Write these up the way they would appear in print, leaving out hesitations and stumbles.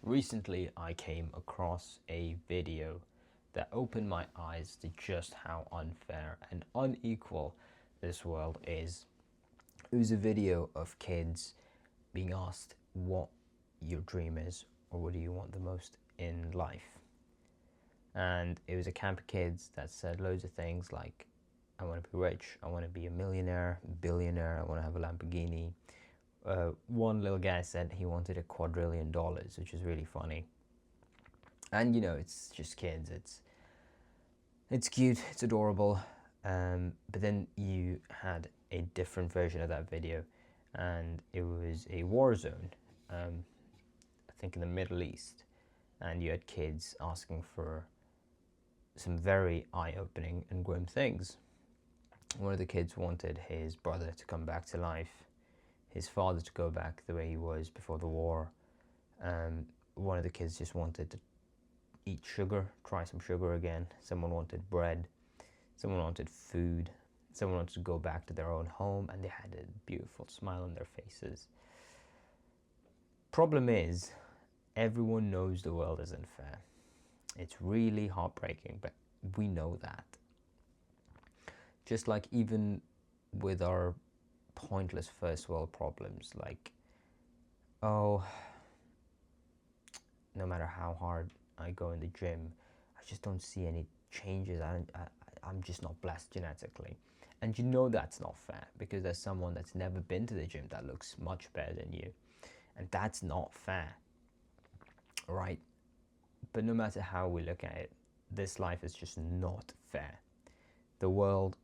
Recently, I came across a video that opened my eyes to just how unfair and unequal this world is. It was a video of kids being asked what your dream is or what do you want the most in life. And it was a camp of kids that said loads of things like, I want to be rich, I want to be a millionaire, billionaire, I want to have a Lamborghini. One little guy said he wanted $250,000,000, which is really funny. And it's just kids. It's cute, it's adorable. But then you had a different version of that video, and it was a war zone. I think in the Middle East, and you had kids asking for some very eye-opening and grim things. One of the kids wanted his brother to come back to life, his father to go back the way he was before the war. One of the kids just wanted to eat sugar, try some sugar again. Someone wanted bread. Someone wanted food. Someone wanted to go back to their own home, and they had a beautiful smile on their faces. Problem is, everyone knows the world isn't fair. It's really heartbreaking, but we know that. Just like even with our pointless first world problems, like, oh, no matter how hard I go in the gym, I just don't see any changes. I'm just not blessed genetically. And that's not fair, because there's someone that's never been to the gym that looks much better than you. And that's not fair, right? But no matter how we look at it, this life is just not fair. The world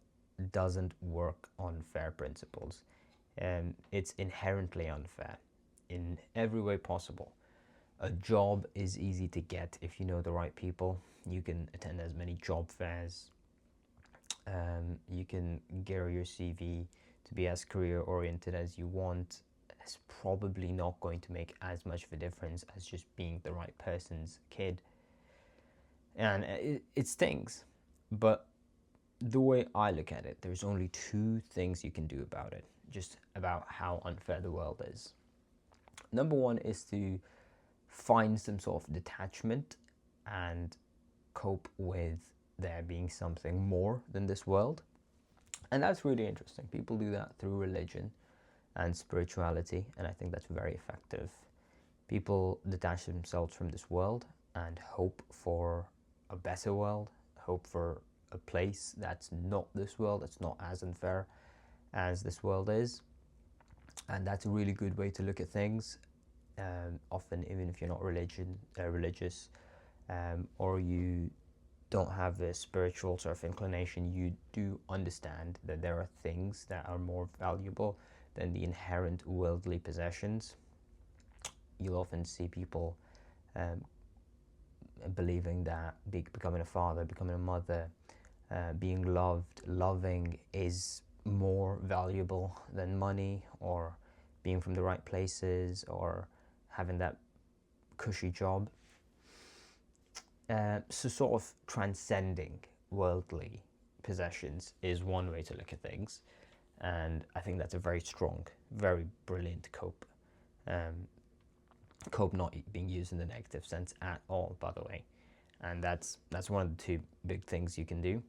doesn't work on fair principles. It's inherently unfair in every way possible. A job is easy to get if you know the right people. You can attend as many job fairs. You can gear your CV to be as career-oriented as you want. It's probably not going to make as much of a difference as just being the right person's kid. And it stings. But the way I look at it, there's only two things you can do about it, just about how unfair the world is. Number one is to find some sort of detachment and cope with there being something more than this world. And that's really interesting. People do that through religion and spirituality, and I think that's very effective. People detach themselves from this world and hope for a better world, hope for a place that's not this world, that's not as unfair as this world is. And that's a really good way to look at things. Often, even if you're not religious, or you don't have a spiritual sort of inclination, you do understand that there are things that are more valuable than the inherent worldly possessions. You'll often see people believing that becoming a father, becoming a mother, being loving is more valuable than money, or being from the right places, or having that cushy job. So sort of transcending worldly possessions is one way to look at things, and I think that's a very strong, very brilliant cope. Cope not being used in the negative sense at all, by the way, and that's one of the two big things you can do.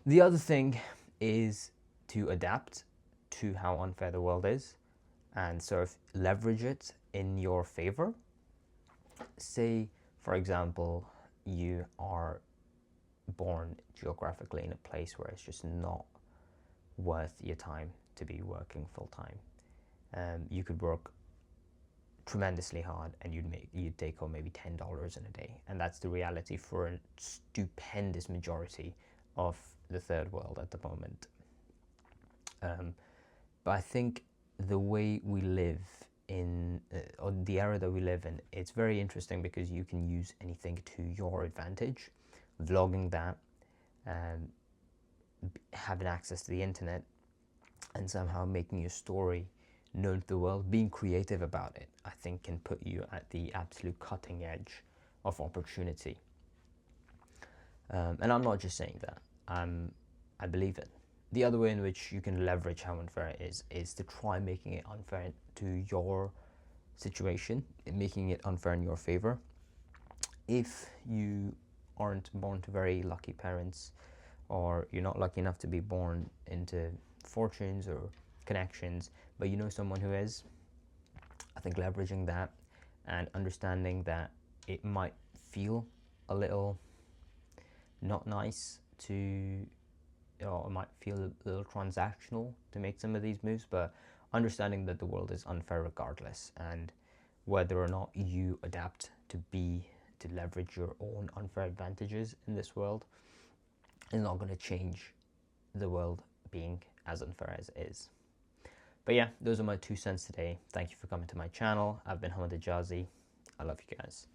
The other thing is to adapt to how unfair the world is and sort of leverage it in your favor. Say, for example, you are born geographically in a place where it's just not worth your time to be working full time. You could work tremendously hard and you'd take home maybe $10 in a day, and that's the reality for a stupendous majority of the third world at the moment. But I think the way we live in, or the era that we live in, it's very interesting because you can use anything to your advantage. Vlogging that, having access to the internet, and somehow making your story known to the world, being creative about it, I think can put you at the absolute cutting edge of opportunity. And I'm not just saying that, I believe it. The other way in which you can leverage how unfair it is to try making it unfair to your situation, making it unfair in your favor. If you aren't born to very lucky parents, or you're not lucky enough to be born into fortunes or connections, but you know someone who is, I think leveraging that and understanding that it might feel a little not nice to, or it might feel a little transactional to make some of these moves, but understanding that the world is unfair regardless, and whether or not you adapt to leverage your own unfair advantages in this world is not going to change the world being as unfair as it is. But yeah, those are my 2 cents today. Thank you for coming to my channel. I've been Hamad Ajazi. I love you guys.